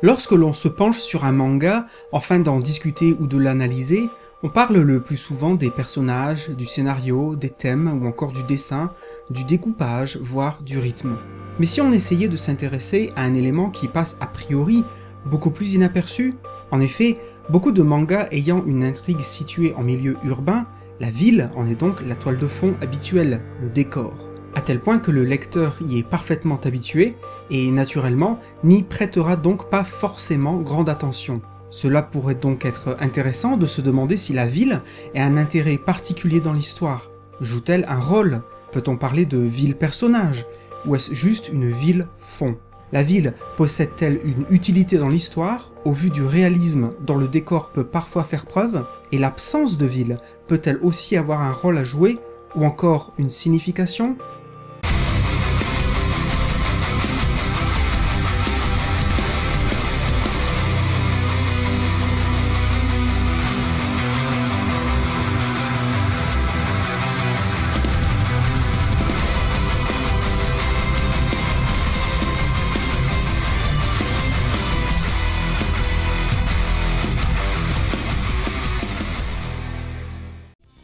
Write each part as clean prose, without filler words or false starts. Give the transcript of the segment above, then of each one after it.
Lorsque l'on se penche sur un manga, afin d'en discuter ou de l'analyser, on parle le plus souvent des personnages, du scénario, des thèmes ou encore du dessin, du découpage, voire du rythme. Mais si on essayait de s'intéresser à un élément qui passe a priori beaucoup plus inaperçu, en effet, beaucoup de mangas ayant une intrigue située en milieu urbain, la ville en est donc la toile de fond habituelle, le décor. À tel point que le lecteur y est parfaitement habitué et naturellement n'y prêtera donc pas forcément grande attention. Cela pourrait donc être intéressant de se demander si la ville a un intérêt particulier dans l'histoire. Joue-t-elle un rôle? Peut-on parler de ville-personnage? Ou est-ce juste une ville-fond? La ville possède-t-elle une utilité dans l'histoire, au vu du réalisme dont le décor peut parfois faire preuve? Et l'absence de ville peut-elle aussi avoir un rôle à jouer, ou encore une signification?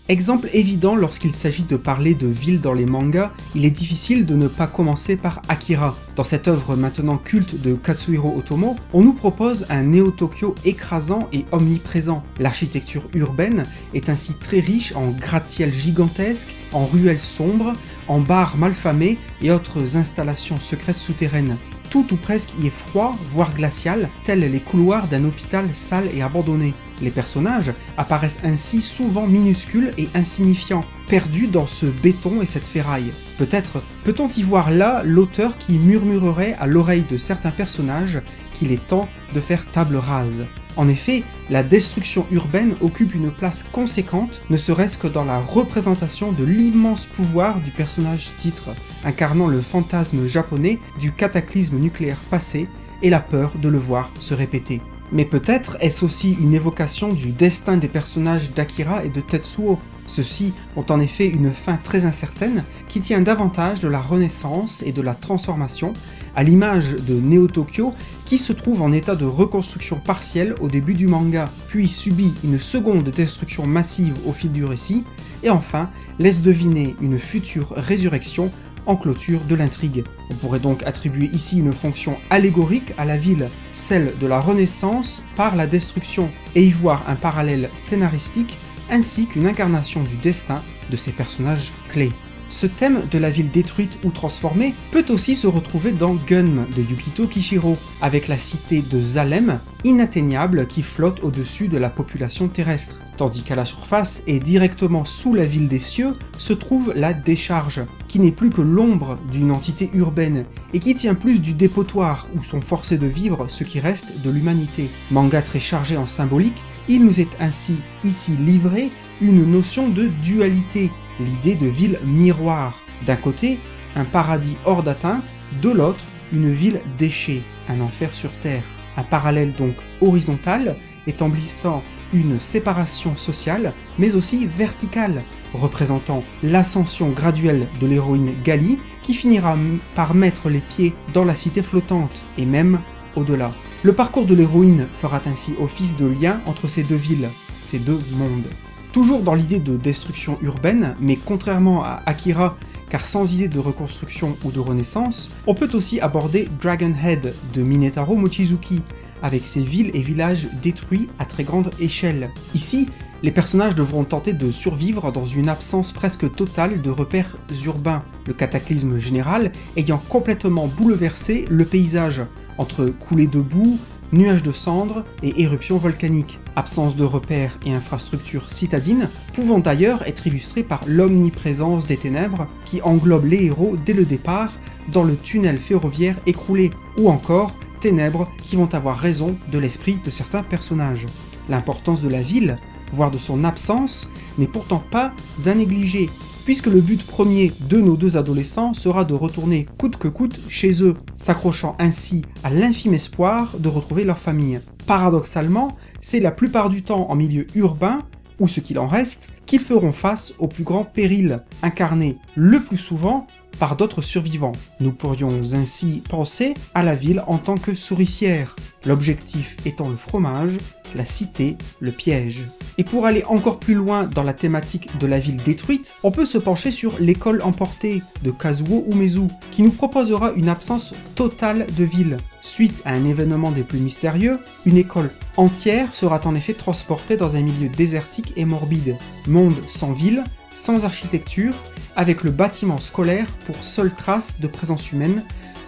Exemple évident lorsqu'il s'agit de parler de villes dans les mangas, il est difficile de ne pas commencer par Akira. Dans cette œuvre maintenant culte de Katsuhiro Otomo, on nous propose un Néo-Tokyo écrasant et omniprésent. L'architecture urbaine est ainsi très riche en gratte-ciel gigantesques, en ruelles sombres, en bars malfamés et autres installations secrètes souterraines. Tout ou presque y est froid, voire glacial, tels les couloirs d'un hôpital sale et abandonné. Les personnages apparaissent ainsi souvent minuscules et insignifiants, perdus dans ce béton et cette ferraille. Peut-être peut-on y voir là l'auteur qui murmurerait à l'oreille de certains personnages qu'il est temps de faire table rase. En effet, la destruction urbaine occupe une place conséquente, ne serait-ce que dans la représentation de l'immense pouvoir du personnage titre, incarnant le fantasme japonais du cataclysme nucléaire passé et la peur de le voir se répéter. Mais peut-être est-ce aussi une évocation du destin des personnages d'Akira et de Tetsuo. Ceux-ci ont en effet une fin très incertaine qui tient davantage de la renaissance et de la transformation, à l'image de Néo-Tokyo qui se trouve en état de reconstruction partielle au début du manga, puis subit une seconde destruction massive au fil du récit, et enfin laisse deviner une future résurrection en clôture de l'intrigue. On pourrait donc attribuer ici une fonction allégorique à la ville, celle de la renaissance par la destruction, et y voir un parallèle scénaristique ainsi qu'une incarnation du destin de ces personnages clés. Ce thème de la ville détruite ou transformée peut aussi se retrouver dans Gunm de Yukito Kishiro, avec la cité de Zalem, inatteignable qui flotte au-dessus de la population terrestre, tandis qu'à la surface et directement sous la ville des cieux se trouve la décharge, qui n'est plus que l'ombre d'une entité urbaine, et qui tient plus du dépotoir où sont forcés de vivre ceux qui restent de l'humanité. Manga très chargé en symbolique, il nous est ainsi ici livré une notion de dualité, l'idée de ville miroir. D'un côté, un paradis hors d'atteinte, de l'autre, une ville déchet, un enfer sur terre. Un parallèle donc horizontal, établissant une séparation sociale, mais aussi verticale, représentant l'ascension graduelle de l'héroïne Gali, qui finira par mettre les pieds dans la cité flottante, et même au-delà. Le parcours de l'héroïne fera ainsi office de lien entre ces deux villes, ces deux mondes. Toujours dans l'idée de destruction urbaine, mais contrairement à Akira, car sans idée de reconstruction ou de renaissance, on peut aussi aborder Dragon Head de Minetaro Mochizuki, avec ses villes et villages détruits à très grande échelle. Ici, les personnages devront tenter de survivre dans une absence presque totale de repères urbains, le cataclysme général ayant complètement bouleversé le paysage, entre coulées de boue, nuages de cendres et éruptions volcaniques. Absence de repères et infrastructures citadines, pouvant d'ailleurs être illustrées par l'omniprésence des ténèbres qui englobe les héros dès le départ dans le tunnel ferroviaire écroulé, ou encore ténèbres qui vont avoir raison de l'esprit de certains personnages. L'importance de la ville, voire de son absence, n'est pourtant pas à négliger, puisque le but premier de nos deux adolescents sera de retourner coûte que coûte chez eux, s'accrochant ainsi à l'infime espoir de retrouver leur famille. Paradoxalement, c'est la plupart du temps en milieu urbain ou ce qu'il en reste, qu'ils feront face aux plus grands périls, incarnés le plus souvent par d'autres survivants. Nous pourrions ainsi penser à la ville en tant que souricière, l'objectif étant le fromage, la cité, le piège. Et pour aller encore plus loin dans la thématique de la ville détruite, on peut se pencher sur l'école emportée de Kazuo Umezu, qui nous proposera une absence totale de ville. Suite à un événement des plus mystérieux, une école entière sera en effet transportée dans un milieu désertique et morbide. Monde sans ville, sans architecture, avec le bâtiment scolaire pour seule trace de présence humaine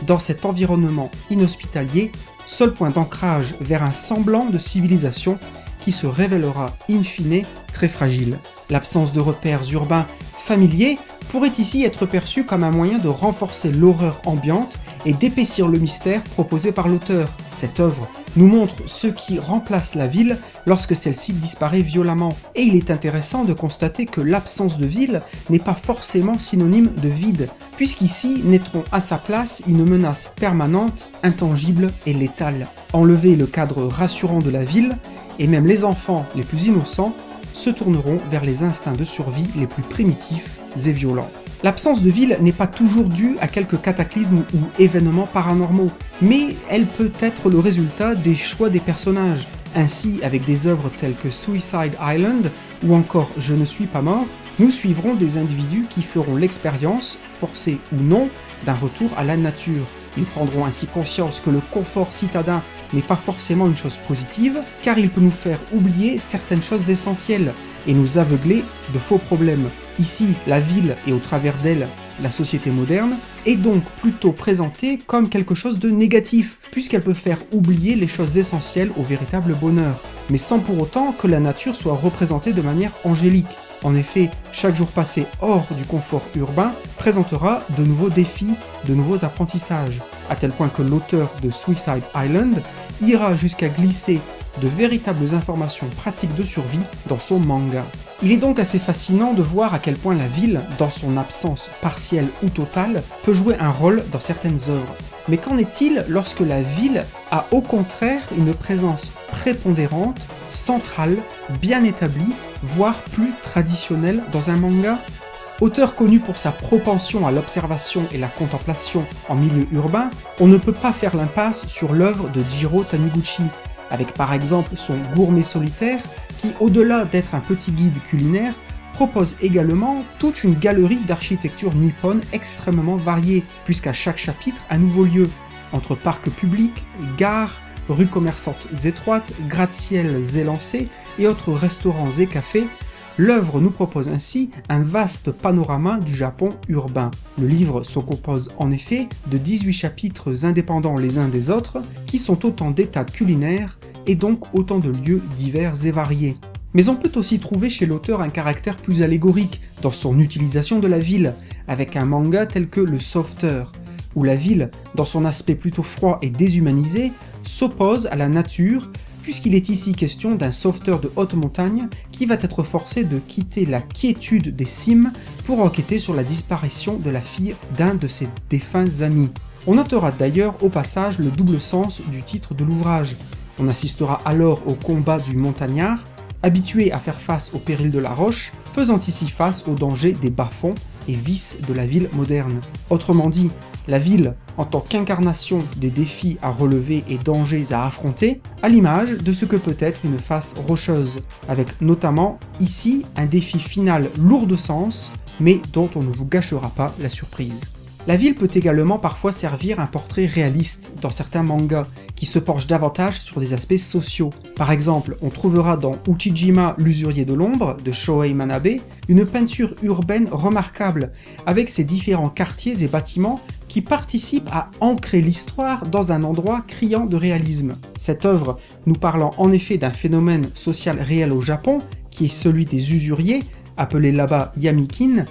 dans cet environnement inhospitalier, seul point d'ancrage vers un semblant de civilisation qui se révélera in fine très fragile. L'absence de repères urbains familiers pourrait ici être perçue comme un moyen de renforcer l'horreur ambiante et d'épaissir le mystère proposé par l'auteur. Cette œuvre nous montre ce qui remplace la ville lorsque celle-ci disparaît violemment. Et il est intéressant de constater que l'absence de ville n'est pas forcément synonyme de vide, puisqu'ici naîtront à sa place une menace permanente, intangible et létale. Enlever le cadre rassurant de la ville, et même les enfants les plus innocents se tourneront vers les instincts de survie les plus primitifs et violents. L'absence de ville n'est pas toujours due à quelques cataclysmes ou événements paranormaux, mais elle peut être le résultat des choix des personnages. Ainsi, avec des œuvres telles que Suicide Island ou encore Je ne suis pas mort, nous suivrons des individus qui feront l'expérience, forcée ou non, d'un retour à la nature. Ils prendront ainsi conscience que le confort citadin n'est pas forcément une chose positive, car il peut nous faire oublier certaines choses essentielles et nous aveugler de faux problèmes. Ici, la ville et au travers d'elle, la société moderne, est donc plutôt présentée comme quelque chose de négatif, puisqu'elle peut faire oublier les choses essentielles au véritable bonheur, mais sans pour autant que la nature soit représentée de manière angélique. En effet, chaque jour passé hors du confort urbain présentera de nouveaux défis, de nouveaux apprentissages, à tel point que l'auteur de Suicide Island ira jusqu'à glisser de véritables informations pratiques de survie dans son manga. Il est donc assez fascinant de voir à quel point la ville, dans son absence partielle ou totale, peut jouer un rôle dans certaines œuvres. Mais qu'en est-il lorsque la ville a au contraire une présence prépondérante, centrale, bien établie, voire plus traditionnelle dans un manga ? Auteur connu pour sa propension à l'observation et la contemplation en milieu urbain, on ne peut pas faire l'impasse sur l'œuvre de Jiro Taniguchi, avec par exemple son Gourmet solitaire, qui au-delà d'être un petit guide culinaire, propose également toute une galerie d'architecture nippone extrêmement variée, puisqu'à chaque chapitre, un nouveau lieu, entre parcs publics, gares, rues commerçantes étroites, gratte-ciels élancés et autres restaurants et cafés, l'œuvre nous propose ainsi un vaste panorama du Japon urbain. Le livre se compose en effet de 18 chapitres indépendants les uns des autres, qui sont autant d'étapes culinaires et donc autant de lieux divers et variés. Mais on peut aussi trouver chez l'auteur un caractère plus allégorique dans son utilisation de la ville, avec un manga tel que Le Sauveteur, où la ville, dans son aspect plutôt froid et déshumanisé, s'oppose à la nature, puisqu'il est ici question d'un sauveteur de haute montagne qui va être forcé de quitter la quiétude des cimes pour enquêter sur la disparition de la fille d'un de ses défunts amis. On notera d'ailleurs au passage le double sens du titre de l'ouvrage. On assistera alors au combat du montagnard, habitué à faire face au péril de la roche, faisant ici face aux dangers des bas-fonds et vices de la ville moderne. Autrement dit, la ville en tant qu'incarnation des défis à relever et dangers à affronter, à l'image de ce que peut être une face rocheuse, avec notamment ici un défi final lourd de sens, mais dont on ne vous gâchera pas la surprise. La ville peut également parfois servir un portrait réaliste dans certains mangas, qui se penchent davantage sur des aspects sociaux. Par exemple, on trouvera dans Uchijima l'usurier de l'ombre de Shohei Manabe une peinture urbaine remarquable, avec ses différents quartiers et bâtiments qui participent à ancrer l'histoire dans un endroit criant de réalisme. Cette œuvre nous parlant en effet d'un phénomène social réel au Japon, qui est celui des usuriers, appelés là-bas yamikin,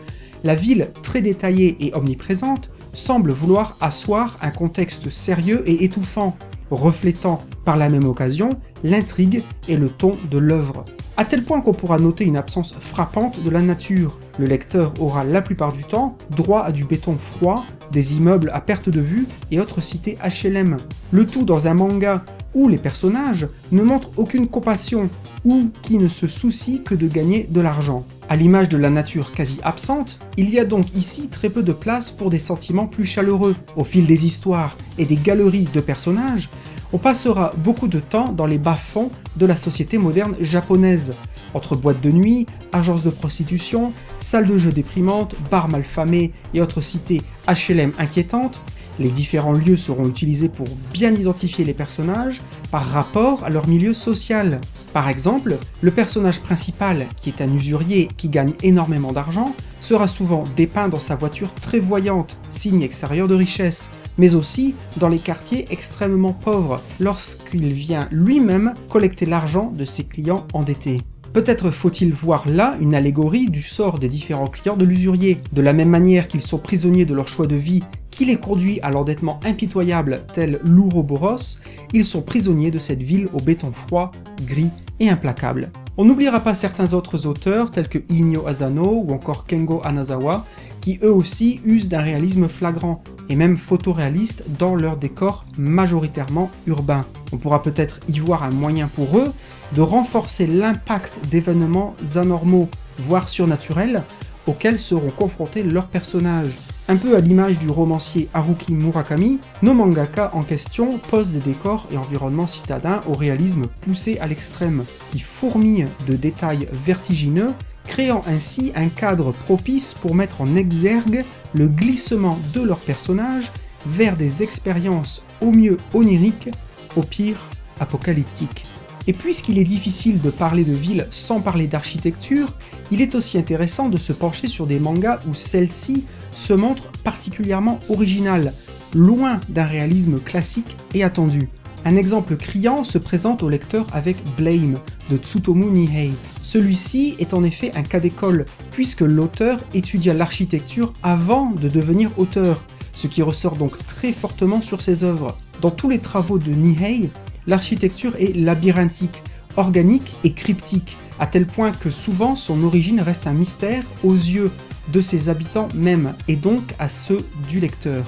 la ville très détaillée et omniprésente semble vouloir asseoir un contexte sérieux et étouffant, reflétant par la même occasion l'intrigue et le ton de l'œuvre. À tel point qu'on pourra noter une absence frappante de la nature. Le lecteur aura la plupart du temps droit à du béton froid, des immeubles à perte de vue et autres cités HLM. Le tout dans un manga où les personnages ne montrent aucune compassion ou qui ne se soucient que de gagner de l'argent. À l'image de la nature quasi absente, il y a donc ici très peu de place pour des sentiments plus chaleureux. Au fil des histoires et des galeries de personnages, on passera beaucoup de temps dans les bas-fonds de la société moderne japonaise, entre boîtes de nuit, agences de prostitution, salles de jeux déprimantes, bars malfamés et autres cités HLM inquiétantes. Les différents lieux seront utilisés pour bien identifier les personnages par rapport à leur milieu social. Par exemple, le personnage principal, qui est un usurier qui gagne énormément d'argent, sera souvent dépeint dans sa voiture très voyante, signe extérieur de richesse, mais aussi dans les quartiers extrêmement pauvres, lorsqu'il vient lui-même collecter l'argent de ses clients endettés. Peut-être faut-il voir là une allégorie du sort des différents clients de l'usurier. De la même manière qu'ils sont prisonniers de leur choix de vie qui les conduit à l'endettement impitoyable tel l'Ouroboros, ils sont prisonniers de cette ville au béton froid, gris et implacable. On n'oubliera pas certains autres auteurs tels que Inyo Asano ou encore Kengo Hanazawa qui eux aussi usent d'un réalisme flagrant et même photoréaliste dans leurs décors majoritairement urbains. On pourra peut-être y voir un moyen pour eux de renforcer l'impact d'événements anormaux, voire surnaturels, auxquels seront confrontés leurs personnages. Un peu à l'image du romancier Haruki Murakami, nos mangaka en question posent des décors et environnements citadins au réalisme poussé à l'extrême, qui fourmillent de détails vertigineux, créant ainsi un cadre propice pour mettre en exergue le glissement de leurs personnages vers des expériences au mieux oniriques, au pire apocalyptiques. Et puisqu'il est difficile de parler de ville sans parler d'architecture, il est aussi intéressant de se pencher sur des mangas où celle-ci se montre particulièrement originale, loin d'un réalisme classique et attendu. Un exemple criant se présente au lecteur avec Blame de Tsutomu Nihei. Celui-ci est en effet un cas d'école, puisque l'auteur étudia l'architecture avant de devenir auteur, ce qui ressort donc très fortement sur ses œuvres. Dans tous les travaux de Nihei, l'architecture est labyrinthique, organique et cryptique, à tel point que souvent son origine reste un mystère aux yeux de ses habitants même, et donc à ceux du lecteur.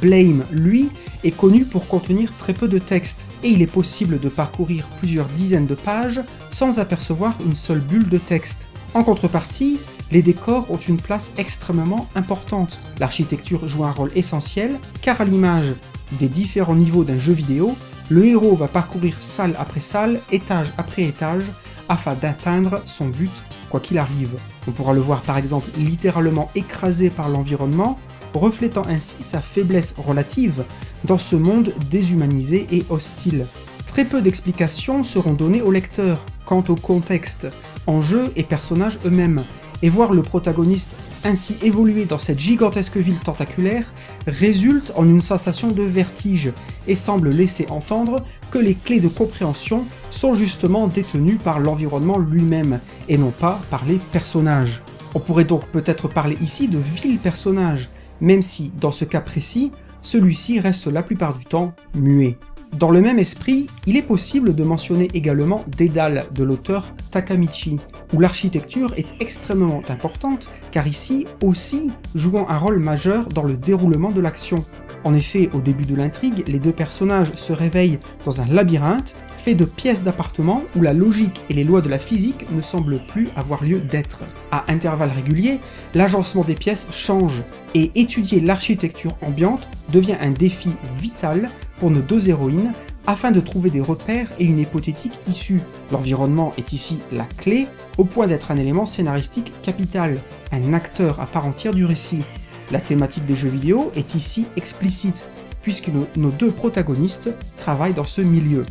Blame, lui, est connu pour contenir très peu de texte, et il est possible de parcourir plusieurs dizaines de pages sans apercevoir une seule bulle de texte. En contrepartie, les décors ont une place extrêmement importante. L'architecture joue un rôle essentiel, car à l'image des différents niveaux d'un jeu vidéo, le héros va parcourir salle après salle, étage après étage, afin d'atteindre son but quoi qu'il arrive. On pourra le voir par exemple littéralement écrasé par l'environnement, reflétant ainsi sa faiblesse relative dans ce monde déshumanisé et hostile. Très peu d'explications seront données au lecteur quant au contexte, enjeux et personnages eux-mêmes, et voir le protagoniste ainsi évoluer dans cette gigantesque ville tentaculaire résulte en une sensation de vertige et semble laisser entendre que les clés de compréhension sont justement détenues par l'environnement lui-même et non pas par les personnages. On pourrait donc peut-être parler ici de vil personnage, même si, dans ce cas précis, celui-ci reste la plupart du temps muet. Dans le même esprit, il est possible de mentionner également Dédale de l'auteur Takamichi, où l'architecture est extrêmement importante, car ici aussi jouant un rôle majeur dans le déroulement de l'action. En effet, au début de l'intrigue, les deux personnages se réveillent dans un labyrinthe fait de pièces d'appartements où la logique et les lois de la physique ne semblent plus avoir lieu d'être. À intervalles réguliers, l'agencement des pièces change, et étudier l'architecture ambiante devient un défi vital pour nos deux héroïnes afin de trouver des repères et une hypothétique issue. L'environnement est ici la clé, au point d'être un élément scénaristique capital, un acteur à part entière du récit. La thématique des jeux vidéo est ici explicite, puisque nos deux protagonistes travaillent dans ce milieu.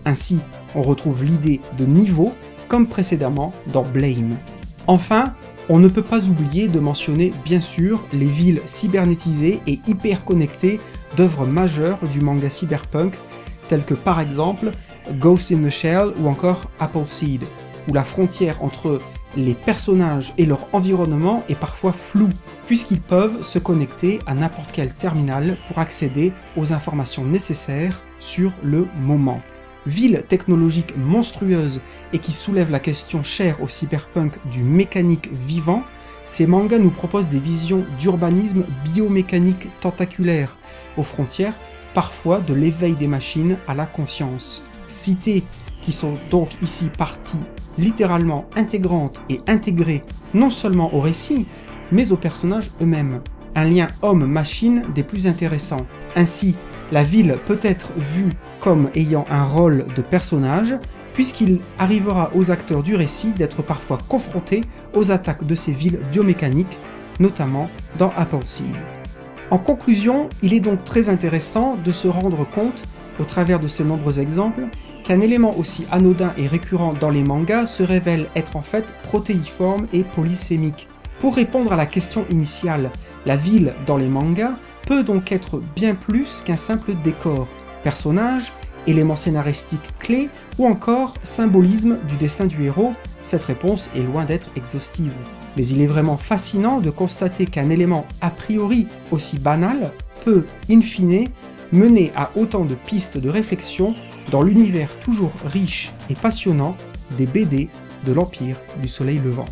Ainsi, on retrouve l'idée de niveau, comme précédemment dans Blame. Enfin, on ne peut pas oublier de mentionner bien sûr les villes cybernétisées et hyper connectées d'œuvres majeures du manga cyberpunk, telles que par exemple Ghost in the Shell ou encore Appleseed, où la frontière entre les personnages et leur environnement est parfois floue, puisqu'ils peuvent se connecter à n'importe quel terminal pour accéder aux informations nécessaires sur le moment. Ville technologique monstrueuse et qui soulève la question chère au cyberpunk du mécanique vivant, ces mangas nous proposent des visions d'urbanisme biomécanique tentaculaire, aux frontières parfois de l'éveil des machines à la conscience. Cités qui sont donc ici partie littéralement intégrante et intégrée non seulement au récit, mais aux personnages eux-mêmes. Un lien homme-machine des plus intéressants. Ainsi, la ville peut être vue comme ayant un rôle de personnage, puisqu'il arrivera aux acteurs du récit d'être parfois confrontés aux attaques de ces villes biomécaniques, notamment dans Appleseed. En conclusion, il est donc très intéressant de se rendre compte, au travers de ces nombreux exemples, qu'un élément aussi anodin et récurrent dans les mangas se révèle être en fait protéiforme et polysémique. Pour répondre à la question initiale, la ville dans les mangas peut donc être bien plus qu'un simple décor, personnage, élément scénaristique clé ou encore symbolisme du destin du héros. Cette réponse est loin d'être exhaustive. Mais il est vraiment fascinant de constater qu'un élément a priori aussi banal peut, in fine, mener à autant de pistes de réflexion dans l'univers toujours riche et passionnant des BD de l'Empire du Soleil Levant.